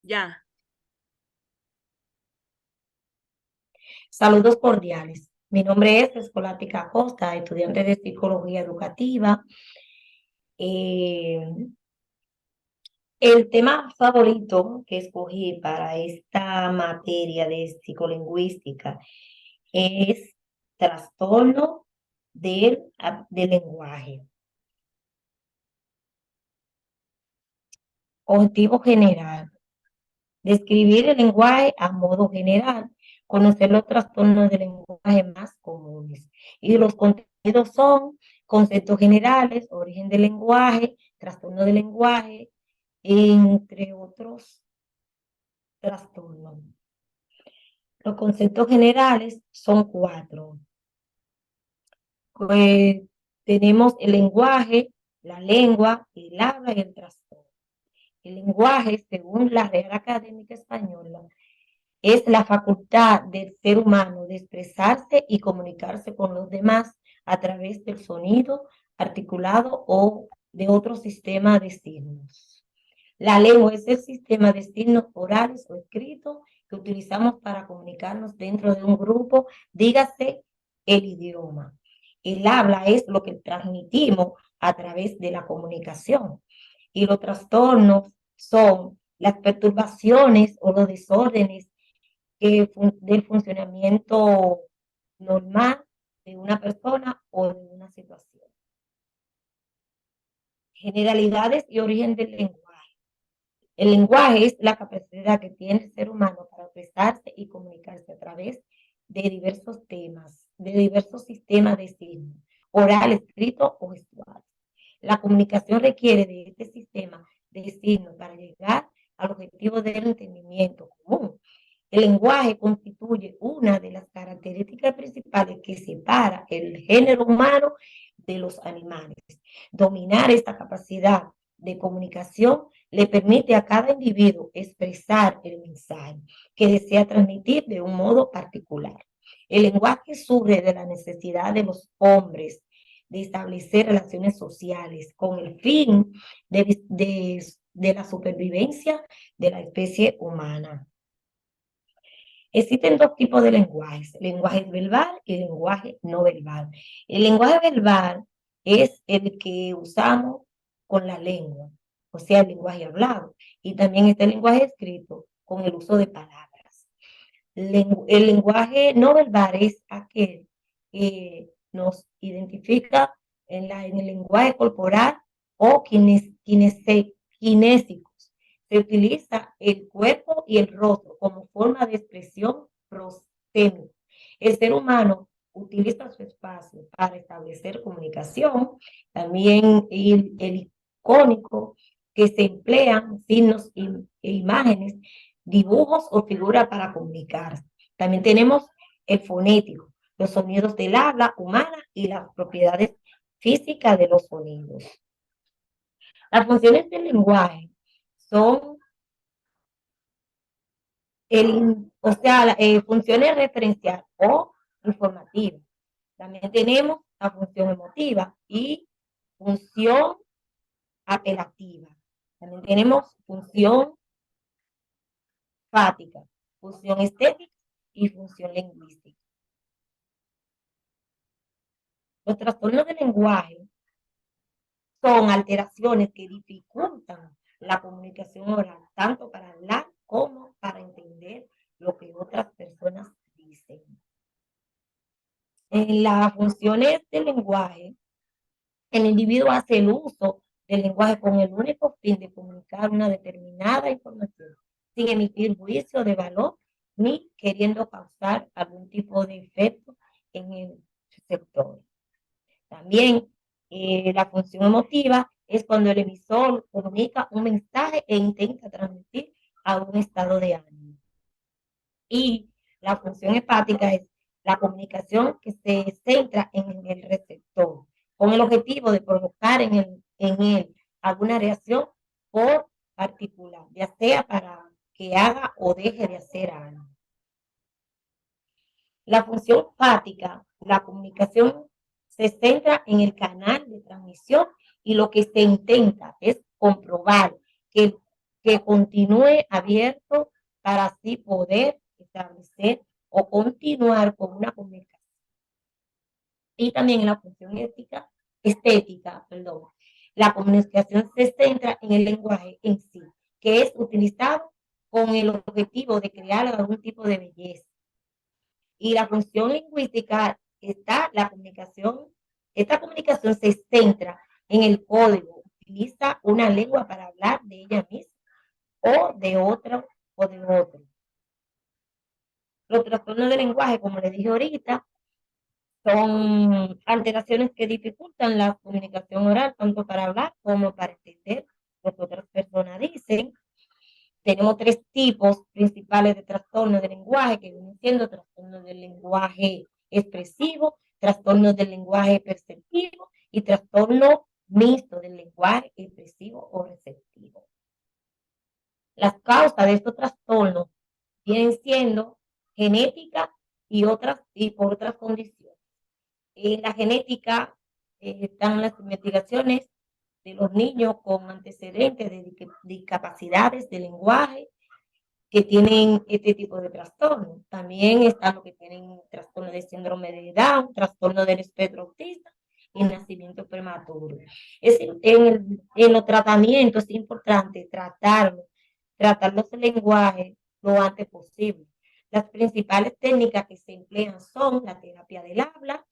Ya. Saludos cordiales. Mi nombre es Escolástica Costa, estudiante de Psicología Educativa. Eh, el tema favorito que escogí para esta materia de psicolingüística es trastorno del lenguaje. Objetivo general: describir el lenguaje a modo general, conocer los trastornos del lenguaje más comunes. Y los contenidos son conceptos generales, origen del lenguaje, trastorno del lenguaje, entre otros trastornos. Los conceptos generales son 4. Pues tenemos el lenguaje, la lengua, el habla y el trastorno. El lenguaje, según la Real Académica Española, es la facultad del ser humano de expresarse y comunicarse con los demás a través del sonido articulado o de otro sistema de signos. La lengua es el sistema de signos orales o escritos que utilizamos para comunicarnos dentro de un grupo, dígase el idioma. El habla es lo que transmitimos a través de la comunicación. Y los trastornos son las perturbaciones o los desórdenes del funcionamiento normal de una persona o de una situación. Generalidades y origen del lenguaje. El lenguaje es la capacidad que tiene el ser humano para expresarse y comunicarse a través de diversos temas, de diversos sistemas de signos, oral, escrito o gestual. La comunicación requiere de este sistema de signos para llegar al objetivo del entendimiento común. El lenguaje constituye una de las características principales que separa el género humano de los animales. Dominar esta capacidad de comunicación le permite a cada individuo expresar el mensaje que desea transmitir de un modo particular. El lenguaje surge de la necesidad de los hombres de establecer relaciones sociales con el fin de la supervivencia de la especie humana. Existen dos tipos de lenguajes: lenguaje verbal y lenguaje no verbal. El lenguaje verbal es el que usamos con la lengua, o sea, el lenguaje hablado, y también está el lenguaje escrito con el uso de palabras. El lenguaje no verbal es aquel que nos identifica en el lenguaje corporal o kinésico. Se utiliza el cuerpo y el rostro como forma de expresión prostémica. El ser humano utiliza su espacio para establecer comunicación, también el icónico, que se emplean signos e imágenes, dibujos o figuras para comunicarse. También tenemos el fonético, los sonidos del habla humana y las propiedades físicas de los sonidos. Las funciones del lenguaje son o sea, funciones referencial o informativas. También tenemos la función emotiva y función apelativa. También tenemos función fática, función estética y función lingüística. Los trastornos del lenguaje son alteraciones que dificultan la comunicación oral, tanto para hablar como para entender lo que otras personas dicen. En las funciones del lenguaje, el individuo hace el uso del lenguaje con el único fin de comunicar una determinada información, sin emitir juicio de valor ni queriendo causar algún tipo de efecto en el receptor. También la función emotiva es cuando el emisor comunica un mensaje e intenta transmitir a un estado de ánimo. Y la función hepática es la comunicación que se centra en el receptor, con el objetivo de provocar en él alguna reacción por particular, ya sea para que haga o deje de hacer algo. La función fática, la comunicación se centra en el canal de transmisión y lo que se intenta es comprobar que que continúe abierto para así poder establecer o continuar con una comunicación. Y también en la función estética, perdón. La comunicación se centra en el lenguaje en sí, que es utilizado con el objetivo de crear algún tipo de belleza. Y la función lingüística está la comunicación, esta comunicación se centra en el código, utiliza una lengua para hablar de ella misma o de otro o de otro. Los trastornos del lenguaje, como les dije ahorita, son alteraciones que dificultan la comunicación oral, tanto para hablar como para entender lo que otras personas dicen. Tenemos tres tipos principales de trastornos del lenguaje, que vienen siendo trastornos del lenguaje expresivo, trastornos del lenguaje perceptivo y trastorno mixto del lenguaje expresivo o receptivo. Las causas de estos trastornos vienen siendo genética y por otras condiciones. En la genética están las investigaciones de los niños con antecedentes de discapacidades de lenguaje que tienen este tipo de trastorno. También están los que tienen trastorno de síndrome de Down, trastorno del espectro autista y nacimiento prematuro. En los tratamientos es importante tratar los lenguajes lo antes posible. Las principales técnicas que se emplean son la terapia del habla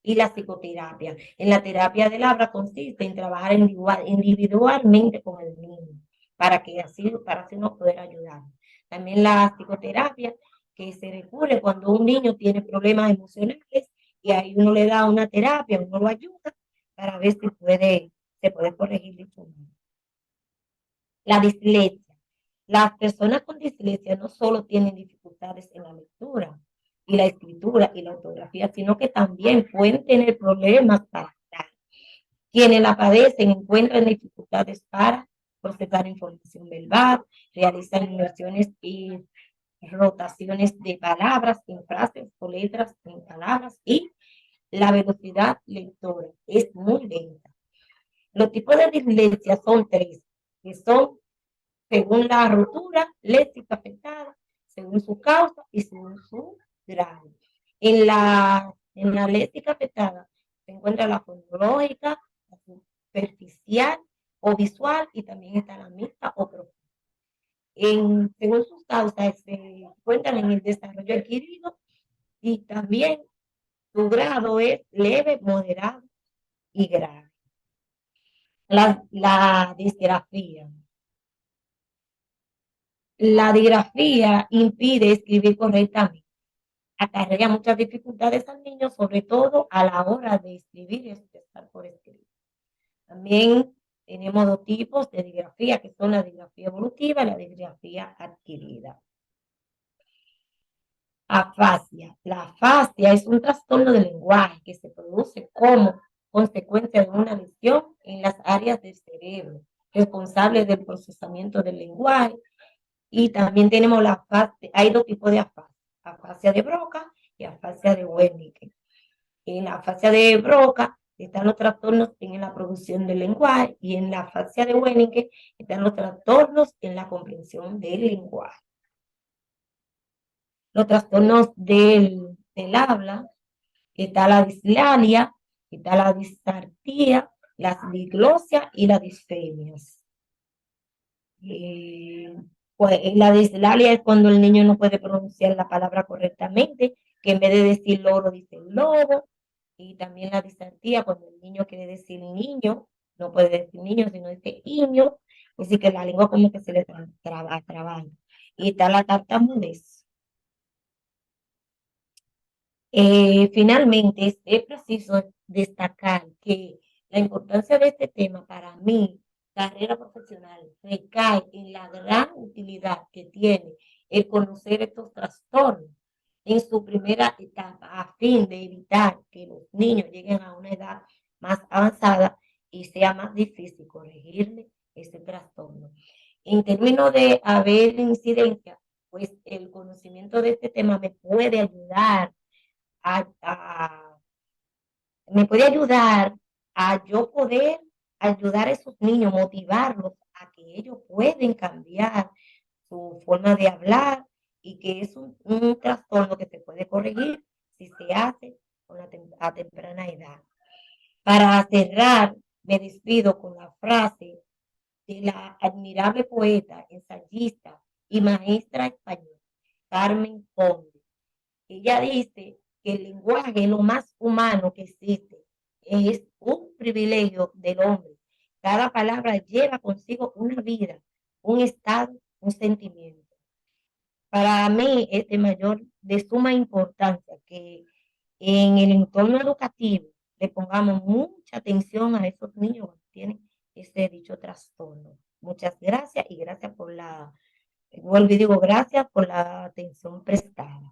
y la psicoterapia. En la terapia del habla consiste en trabajar individualmente con el niño para así no poder ayudar. También la psicoterapia, que se recurre cuando un niño tiene problemas emocionales y ahí uno le da una terapia, uno lo ayuda para ver si se puede corregir dicho mal. La dislexia. Las personas con dislexia no solo tienen dificultades en la lectura y la escritura y la ortografía, sino que también pueden tener problemas para hablar. Quienes la padecen encuentran dificultades para procesar información verbal, realizan inversiones y rotaciones de palabras en frases o letras en palabras y la velocidad lectora es muy lenta. Los tipos de dislexia son tres, que son según la ruptura léxica afectada, según su causa y según su grado. En la léxica afectada se encuentra la fonológica, la superficial o visual y también está la mixta o profunda. Según sus causas se encuentran en el desarrollo adquirido y también su grado es leve, moderado y grave. La disgrafía. La digrafía impide escribir correctamente. Acarrea muchas dificultades al niño, sobre todo a la hora de escribir y expresar por escrito. También tenemos dos tipos de digrafía, que son la digrafía evolutiva y la digrafía adquirida. Afasia. La afasia es un trastorno del lenguaje que se produce como consecuencia de una lesión en las áreas del cerebro responsables del procesamiento del lenguaje. Y también tenemos la afasia, hay dos tipos de afasia, afasia de Broca y afasia de Wernicke. En la afasia de Broca están los trastornos en la producción del lenguaje y en la afasia de Wernicke están los trastornos en la comprensión del lenguaje. Los trastornos del habla, está la dislalia, está la disartría, la diglosia y la disfemias. Pues la dislalia es cuando el niño no puede pronunciar la palabra correctamente, que en vez de decir loro dice lobo, y también la disartría cuando el niño quiere decir niño, no puede decir niño, sino dice niño, así que la lengua como que se le traba. Y está la tartamudez. Finalmente, es preciso destacar que la importancia de este tema para mí, carrera profesional, recae en la gran utilidad que tiene el conocer estos trastornos en su primera etapa a fin de evitar que los niños lleguen a una edad más avanzada y sea más difícil corregirle ese trastorno. En términos de haber incidencia, pues el conocimiento de este tema me puede ayudar me puede ayudar a yo poder ayudar a esos niños, motivarlos a que ellos pueden cambiar su forma de hablar y que es un trastorno que se puede corregir si se hace a temprana edad. Para cerrar, me despido con la frase de la admirable poeta, ensayista y maestra española, Carmen Conde. Ella dice que el lenguaje es lo más humano que existe. Es un privilegio del hombre. Cada palabra lleva consigo una vida, un estado, un sentimiento. Para mí es de suma importancia que en el entorno educativo le pongamos mucha atención a esos niños que tienen ese dicho trastorno. Muchas gracias y gracias por vuelvo y digo, gracias por la atención prestada.